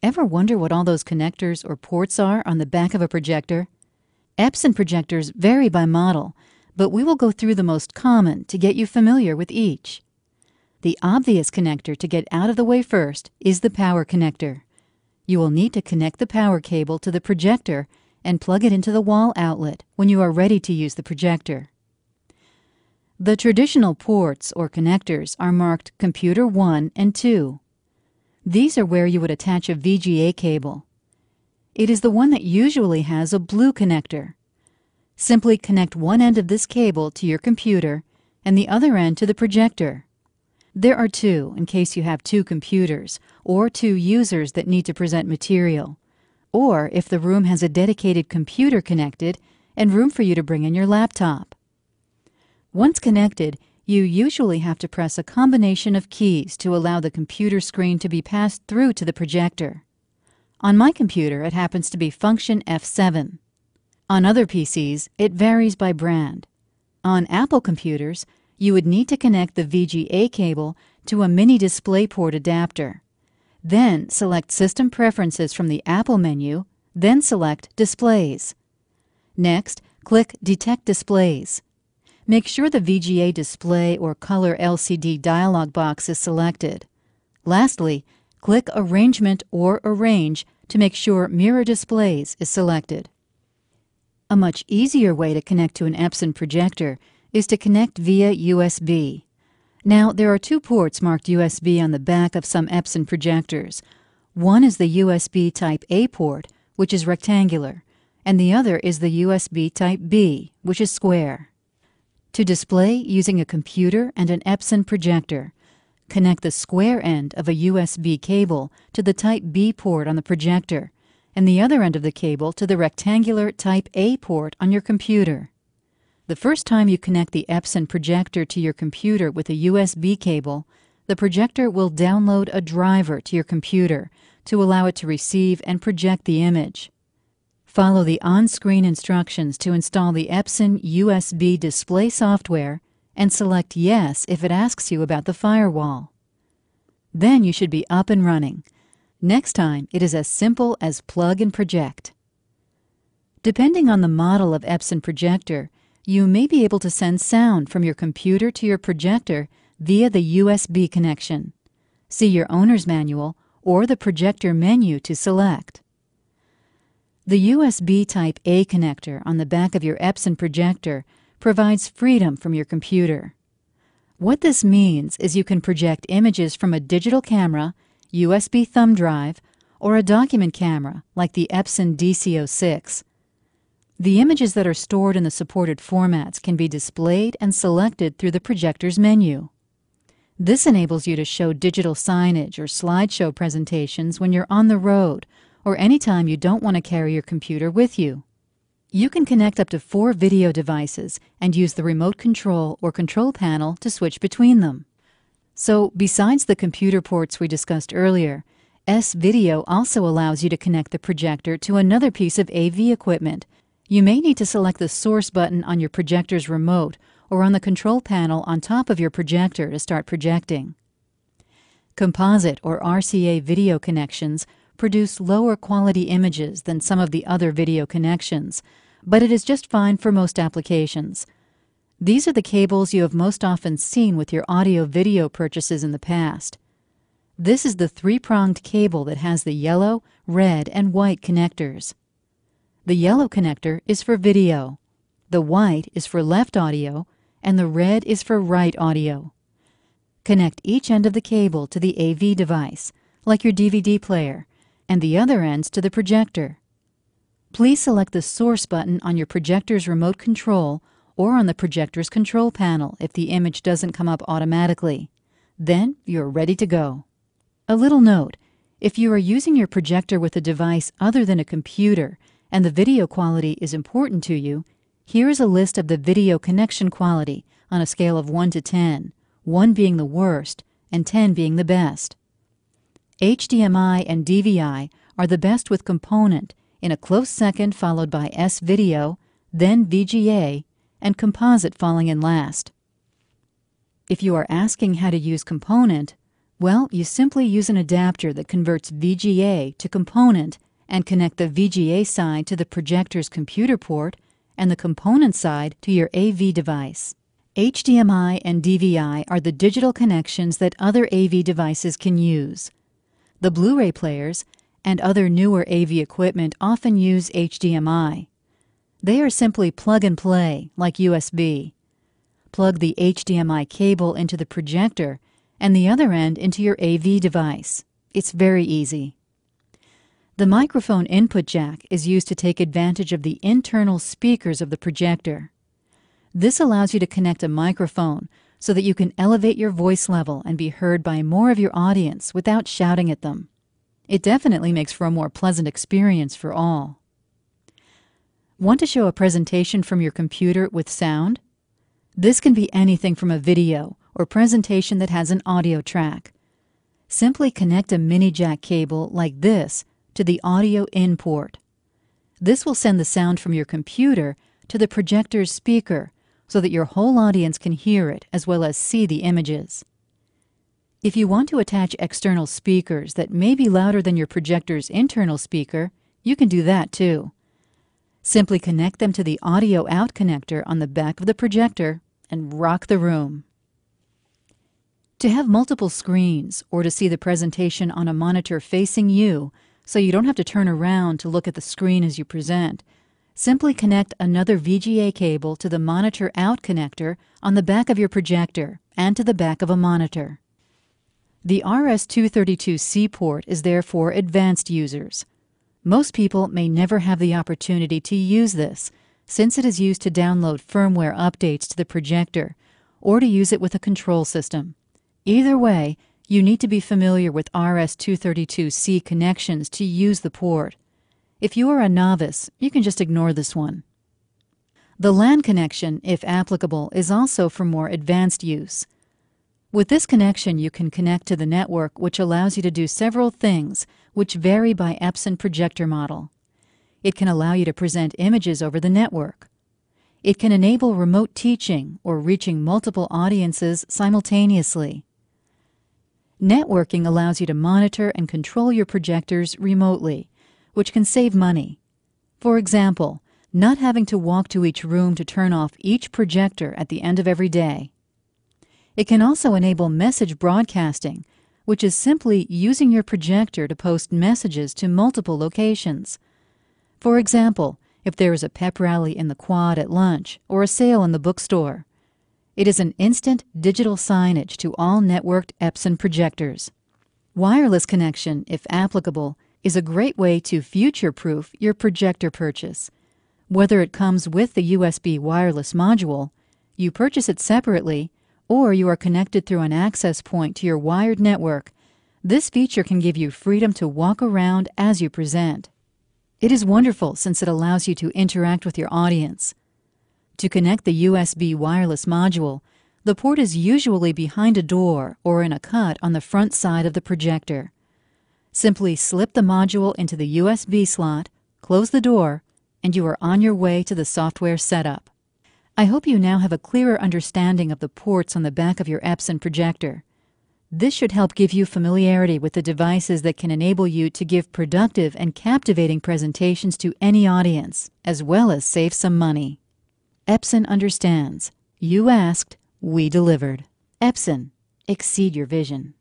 Ever wonder what all those connectors or ports are on the back of a projector? Epson projectors vary by model, but we will go through the most common to get you familiar with each. The obvious connector to get out of the way first is the power connector. You will need to connect the power cable to the projector and plug it into the wall outlet when you are ready to use the projector. The traditional ports or connectors are marked Computer 1 and 2. These are where you would attach a VGA cable. It is the one that usually has a blue connector. Simply connect one end of this cable to your computer and the other end to the projector. There are two in case you have two computers or two users that need to present material, or if the room has a dedicated computer connected and room for you to bring in your laptop. Once connected, you usually have to press a combination of keys to allow the computer screen to be passed through to the projector. On my computer, it happens to be function F7. On other PCs, it varies by brand. On Apple computers, you would need to connect the VGA cable to a mini DisplayPort adapter. Then select System Preferences from the Apple menu, then select Displays. Next, click Detect Displays. Make sure the VGA display or color LCD dialog box is selected. Lastly, click Arrangement or Arrange to make sure Mirror Displays is selected. A much easier way to connect to an Epson projector is to connect via USB. Now, there are two ports marked USB on the back of some Epson projectors. One is the USB Type-A port, which is rectangular, and the other is the USB Type-B, which is square. To display using a computer and an Epson projector, connect the square end of a USB cable to the Type-B port on the projector, and the other end of the cable to the rectangular Type-A port on your computer. The first time you connect the Epson projector to your computer with a USB cable, the projector will download a driver to your computer to allow it to receive and project the image. Follow the on-screen instructions to install the Epson USB display software and select Yes if it asks you about the firewall. Then you should be up and running. Next time, it is as simple as plug and project. Depending on the model of Epson projector, you may be able to send sound from your computer to your projector via the USB connection. See your owner's manual or the projector menu to select. The USB Type-A connector on the back of your Epson projector provides freedom from your computer. What this means is you can project images from a digital camera, USB thumb drive, or a document camera like the Epson DC06. The images that are stored in the supported formats can be displayed and selected through the projector's menu. This enables you to show digital signage or slideshow presentations when you're on the road or anytime you don't want to carry your computer with you. You can connect up to 4 video devices and use the remote control or control panel to switch between them. So, besides the computer ports we discussed earlier, S-Video also allows you to connect the projector to another piece of AV equipment. You may need to select the source button on your projector's remote or on the control panel on top of your projector to start projecting. Composite or RCA video connections produce lower quality images than some of the other video connections, but it is just fine for most applications. These are the cables you have most often seen with your audio-video purchases in the past. This is the 3-pronged cable that has the yellow, red, and white connectors. The yellow connector is for video, the white is for left audio, and the red is for right audio. Connect each end of the cable to the AV device, like your DVD player, and the other ends to the projector. Please select the source button on your projector's remote control or on the projector's control panel if the image doesn't come up automatically. Then you're ready to go. A little note, if you are using your projector with a device other than a computer and the video quality is important to you, here is a list of the video connection quality on a scale of 1 to 10, 1 being the worst and 10 being the best. HDMI and DVI are the best with component, in a close second followed by S-Video, then VGA, and composite falling in last. If you are asking how to use component, Well, you simply use an adapter that converts VGA to component and connect the VGA side to the projector's computer port and the component side to your AV device. HDMI and DVI are the digital connections that other AV devices can use. The Blu-ray players and other newer AV equipment often use HDMI. They are simply plug and play, like USB. Plug the HDMI cable into the projector and the other end into your AV device. It's very easy. The microphone input jack is used to take advantage of the internal speakers of the projector. This allows you to connect a microphone so that you can elevate your voice level and be heard by more of your audience without shouting at them. It definitely makes for a more pleasant experience for all. Want to show a presentation from your computer with sound? This can be anything from a video or presentation that has an audio track. Simply connect a mini jack cable like this to the audio in port. This will send the sound from your computer to the projector's speaker so that your whole audience can hear it as well as see the images. If you want to attach external speakers that may be louder than your projector's internal speaker, you can do that too. Simply connect them to the audio out connector on the back of the projector and rock the room. To have multiple screens or to see the presentation on a monitor facing you so you don't have to turn around to look at the screen as you present, simply connect another VGA cable to the monitor out connector on the back of your projector and to the back of a monitor. The RS-232C port is there for advanced users. Most people may never have the opportunity to use this, since it is used to download firmware updates to the projector or to use it with a control system. Either way, you need to be familiar with RS-232C connections to use the port. If you are a novice, you can just ignore this one. The LAN connection, if applicable, is also for more advanced use. With this connection, you can connect to the network, which allows you to do several things which vary by epson projector model. It can allow you to present images over the network. It can enable remote teaching or reaching multiple audiences simultaneously. Networking allows you to monitor and control your projectors remotely, which can save money. For example, not having to walk to each room to turn off each projector at the end of every day. It can also enable message broadcasting, which is simply using your projector to post messages to multiple locations. For example, if there is a pep rally in the quad at lunch or a sale in the bookstore. It is an instant digital signage to all networked epson projectors. Wireless connection, if applicable, is a great way to future-proof your projector purchase. Whether it comes with the USB wireless module, you purchase it separately, or you are connected through an access point to your wired network, this feature can give you freedom to walk around as you present. It is wonderful since it allows you to interact with your audience. To connect the USB wireless module, the port is usually behind a door or in a cut on the front side of the projector. Simply slip the module into the USB slot, close the door, and you are on your way to the software setup. I hope you now have a clearer understanding of the ports on the back of your epson projector. This should help give you familiarity with the devices that can enable you to give productive and captivating presentations to any audience, as well as save some money. Epson understands. You asked, we delivered. Epson, exceed your vision.